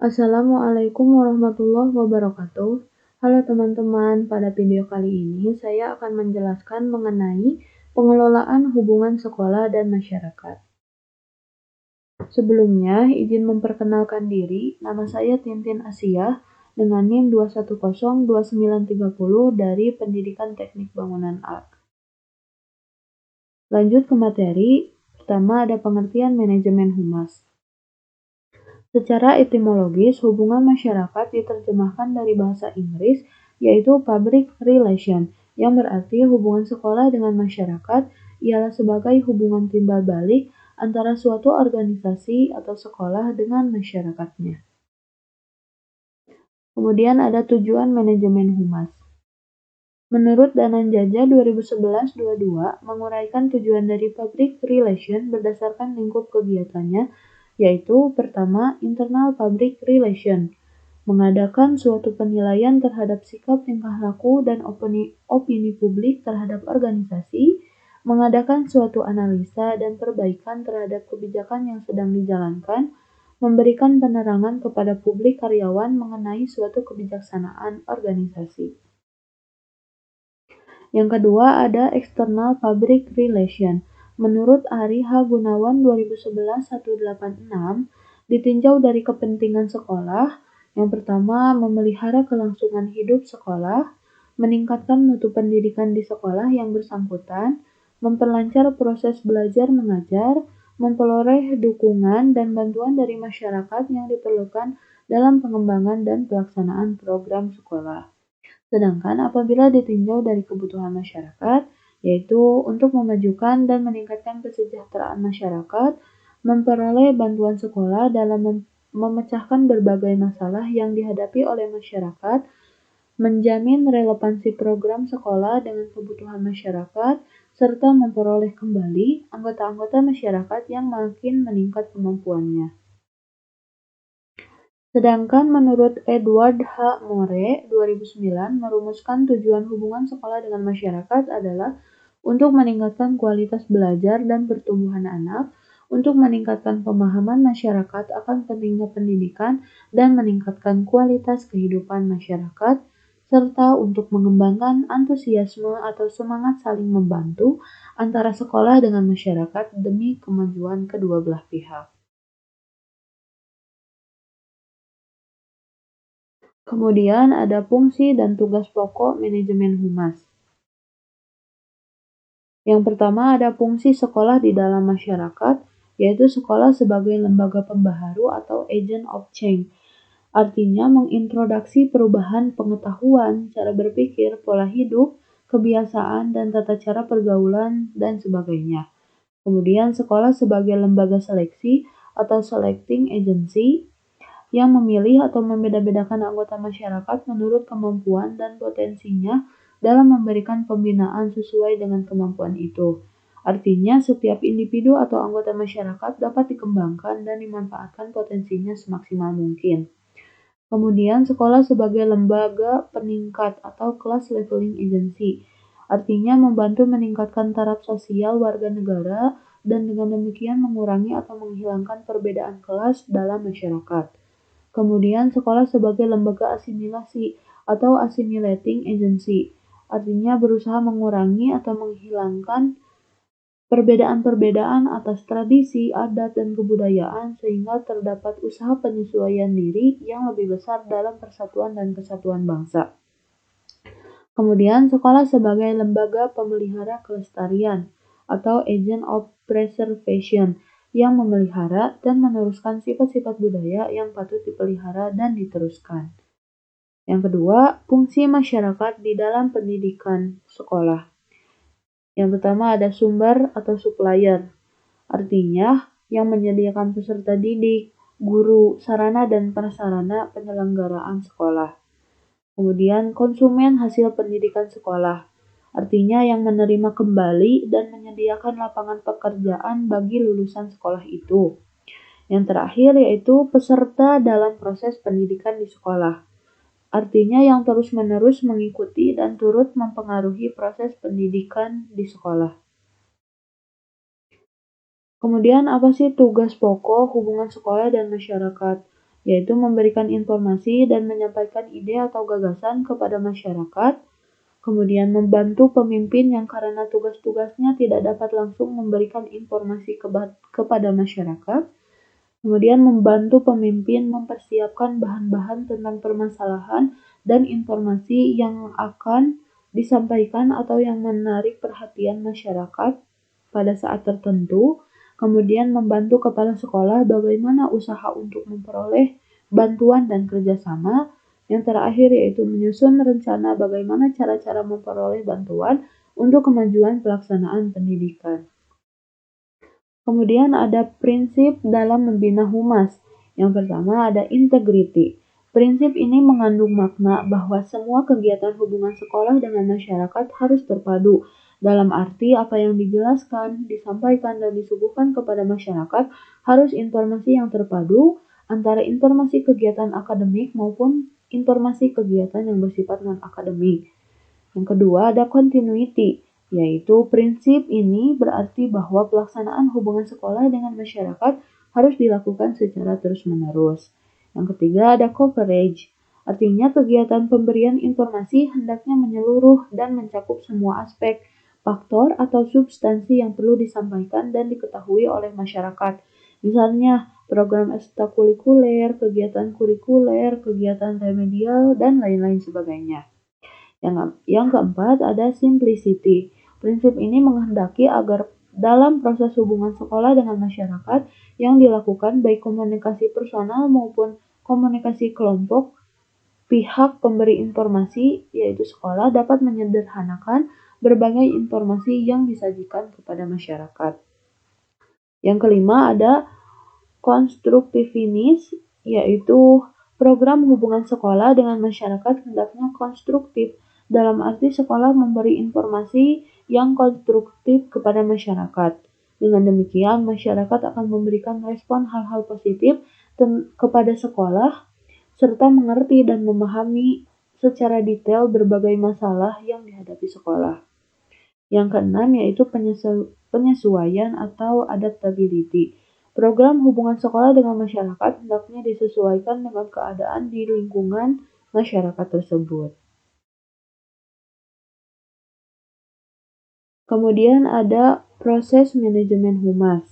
Assalamualaikum warahmatullahi wabarakatuh. Halo teman-teman, pada video kali ini saya akan menjelaskan mengenai pengelolaan hubungan sekolah dan masyarakat. Sebelumnya, izin memperkenalkan diri, nama saya Tintin Asia dengan NIM 2102930 dari Pendidikan Teknik Bangunan A. Lanjut ke materi, pertama ada pengertian manajemen humas. Secara etimologis, hubungan masyarakat diterjemahkan dari bahasa Inggris, yaitu public relation, yang berarti hubungan sekolah dengan masyarakat ialah sebagai hubungan timbal balik antara suatu organisasi atau sekolah dengan masyarakatnya. Kemudian ada tujuan manajemen humas. Menurut Dananjaja 2011-22, menguraikan tujuan dari public relation berdasarkan lingkup kegiatannya, yaitu pertama, internal public relation, mengadakan suatu penilaian terhadap sikap tingkah laku dan opini publik terhadap organisasi, mengadakan suatu analisa dan perbaikan terhadap kebijakan yang sedang dijalankan, memberikan penerangan kepada publik karyawan mengenai suatu kebijaksanaan organisasi. Yang kedua ada external public relation. Menurut Ari H. Gunawan 2011-186, ditinjau dari kepentingan sekolah. Yang pertama, memelihara kelangsungan hidup sekolah, meningkatkan mutu pendidikan di sekolah yang bersangkutan, memperlancar proses belajar mengajar, memperoleh dukungan dan bantuan dari masyarakat yang diperlukan dalam pengembangan dan pelaksanaan program sekolah. Sedangkan apabila ditinjau dari kebutuhan masyarakat, yaitu untuk memajukan dan meningkatkan kesejahteraan masyarakat, memperoleh bantuan sekolah dalam memecahkan berbagai masalah yang dihadapi oleh masyarakat, menjamin relevansi program sekolah dengan kebutuhan masyarakat, serta memperoleh kembali anggota-anggota masyarakat yang makin meningkat kemampuannya. Sedangkan menurut Edward H. Moore 2009 merumuskan tujuan hubungan sekolah dengan masyarakat adalah untuk meningkatkan kualitas belajar dan pertumbuhan anak, untuk meningkatkan pemahaman masyarakat akan pentingnya pendidikan dan meningkatkan kualitas kehidupan masyarakat, serta untuk mengembangkan antusiasme atau semangat saling membantu antara sekolah dengan masyarakat demi kemajuan kedua belah pihak. Kemudian ada fungsi dan tugas pokok manajemen humas. Yang pertama ada fungsi sekolah di dalam masyarakat, yaitu sekolah sebagai lembaga pembaharu atau agent of change. Artinya mengintroduksi perubahan pengetahuan, cara berpikir, pola hidup, kebiasaan, dan tata cara pergaulan, dan sebagainya. Kemudian sekolah sebagai lembaga seleksi atau selecting agency, yang memilih atau membeda-bedakan anggota masyarakat menurut kemampuan dan potensinya dalam memberikan pembinaan sesuai dengan kemampuan itu. Artinya, setiap individu atau anggota masyarakat dapat dikembangkan dan dimanfaatkan potensinya semaksimal mungkin. Kemudian, sekolah sebagai lembaga peningkat atau class leveling agency, artinya membantu meningkatkan taraf sosial warga negara dan dengan demikian mengurangi atau menghilangkan perbedaan kelas dalam masyarakat. Kemudian sekolah sebagai lembaga asimilasi atau assimilating agency, artinya berusaha mengurangi atau menghilangkan perbedaan-perbedaan atas tradisi, adat, dan kebudayaan sehingga terdapat usaha penyesuaian diri yang lebih besar dalam persatuan dan kesatuan bangsa. Kemudian sekolah sebagai lembaga pemelihara kelestarian atau agent of preservation, yang memelihara dan meneruskan sifat-sifat budaya yang patut dipelihara dan diteruskan. Yang kedua, fungsi masyarakat di dalam pendidikan sekolah. Yang pertama ada sumber atau supplier, artinya yang menyediakan peserta didik, guru, sarana dan prasarana penyelenggaraan sekolah. Kemudian konsumen hasil pendidikan sekolah, artinya yang menerima kembali dan menyediakan lapangan pekerjaan bagi lulusan sekolah itu. Yang terakhir yaitu peserta dalam proses pendidikan di sekolah, artinya yang terus-menerus mengikuti dan turut mempengaruhi proses pendidikan di sekolah. Kemudian apa sih tugas pokok hubungan sekolah dan masyarakat? yaitu memberikan informasi dan menyampaikan ide atau gagasan kepada masyarakat. Kemudian membantu pemimpin yang karena tugas-tugasnya tidak dapat langsung memberikan informasi kepada masyarakat. Kemudian membantu pemimpin mempersiapkan bahan-bahan tentang permasalahan dan informasi yang akan disampaikan atau yang menarik perhatian masyarakat pada saat tertentu. Kemudian membantu kepala sekolah bagaimana usaha untuk memperoleh bantuan dan kerjasama. Yang terakhir yaitu menyusun rencana bagaimana cara-cara memperoleh bantuan untuk kemajuan pelaksanaan pendidikan. Kemudian ada prinsip dalam membina humas. Yang pertama ada integrity. Prinsip ini mengandung makna bahwa semua kegiatan hubungan sekolah dengan masyarakat harus terpadu. Dalam arti apa yang dijelaskan, disampaikan, dan disuguhkan kepada masyarakat harus informasi yang terpadu antara informasi kegiatan akademik maupun informasi kegiatan yang bersifat non-akademik. Yang kedua ada continuity, yaitu prinsip ini berarti bahwa pelaksanaan hubungan sekolah dengan masyarakat harus dilakukan secara terus-menerus. Yang ketiga ada coverage, artinya kegiatan pemberian informasi hendaknya menyeluruh dan mencakup semua aspek, faktor, atau substansi yang perlu disampaikan dan diketahui oleh masyarakat. Misalnya, program ekstrakurikuler, kegiatan kurikuler, kegiatan remedial, dan lain-lain sebagainya. Yang keempat ada simplicity. Prinsip ini menghendaki agar dalam proses hubungan sekolah dengan masyarakat yang dilakukan baik komunikasi personal maupun komunikasi kelompok, pihak pemberi informasi yaitu sekolah dapat menyederhanakan berbagai informasi yang disajikan kepada masyarakat. Yang kelima ada konstruktivitas, yaitu program hubungan sekolah dengan masyarakat hendaknya konstruktif, dalam arti sekolah memberi informasi yang konstruktif kepada masyarakat. Dengan demikian, masyarakat akan memberikan respon hal-hal positif kepada sekolah, serta mengerti dan memahami secara detail berbagai masalah yang dihadapi sekolah. Yang keenam yaitu penyesuaian atau adaptability. Program hubungan sekolah dengan masyarakat hendaknya disesuaikan dengan keadaan di lingkungan masyarakat tersebut. Kemudian ada proses manajemen humas.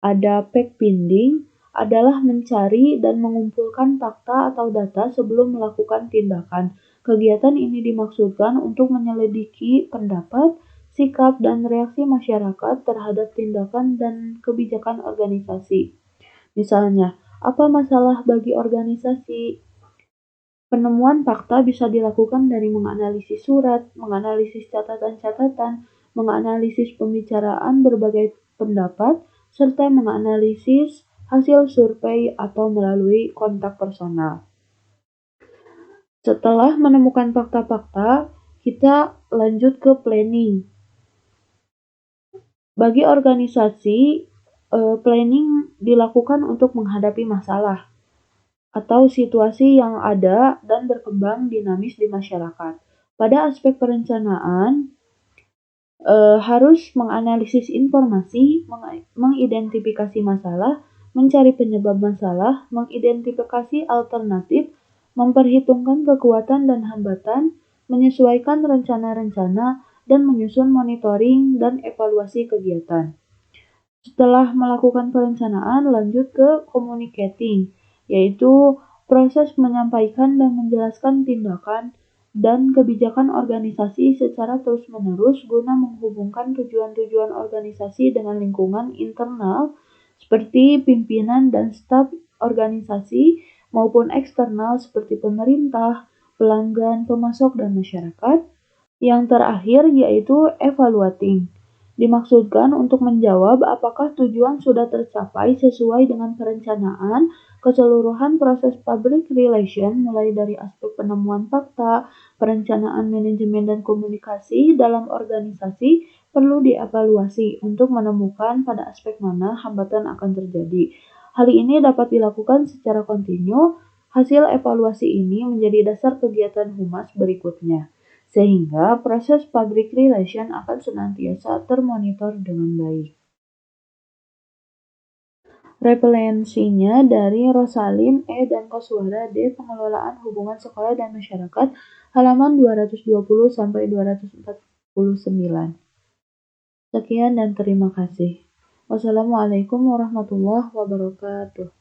Ada fact-finding, adalah mencari dan mengumpulkan fakta atau data sebelum melakukan tindakan. Kegiatan ini dimaksudkan untuk menyelidiki pendapat, sikap, dan reaksi masyarakat terhadap tindakan dan kebijakan organisasi. Misalnya, apa masalah bagi organisasi? Penemuan fakta bisa dilakukan dari menganalisis surat, menganalisis catatan-catatan, menganalisis pembicaraan berbagai pendapat, serta menganalisis hasil survei atau melalui kontak personal. Setelah menemukan fakta-fakta, kita lanjut ke planning. Bagi organisasi, planning dilakukan untuk menghadapi masalah atau situasi yang ada dan berkembang dinamis di masyarakat. Pada aspek perencanaan, harus menganalisis informasi, mengidentifikasi masalah, mencari penyebab masalah, mengidentifikasi alternatif, memperhitungkan kekuatan dan hambatan, menyesuaikan rencana-rencana, dan menyusun monitoring dan evaluasi kegiatan. Setelah melakukan perencanaan, lanjut ke communicating, yaitu proses menyampaikan dan menjelaskan tindakan dan kebijakan organisasi secara terus-menerus guna menghubungkan tujuan-tujuan organisasi dengan lingkungan internal seperti pimpinan dan staf organisasi maupun eksternal seperti pemerintah, pelanggan, pemasok, dan masyarakat. Yang terakhir yaitu evaluating. Dimaksudkan untuk menjawab apakah tujuan sudah tercapai sesuai dengan perencanaan. Keseluruhan proses public relation mulai dari aspek penemuan fakta, perencanaan manajemen dan komunikasi dalam organisasi perlu dievaluasi untuk menemukan pada aspek mana hambatan akan terjadi. Hal ini dapat dilakukan secara kontinu. Hasil evaluasi ini menjadi dasar kegiatan humas berikutnya, sehingga proses public relation akan senantiasa termonitor dengan baik. Referensinya dari Rosalin E. dan Koswara D. Pengelolaan Hubungan Sekolah dan Masyarakat, halaman 220-249. Sekian dan terima kasih. Wassalamualaikum warahmatullahi wabarakatuh.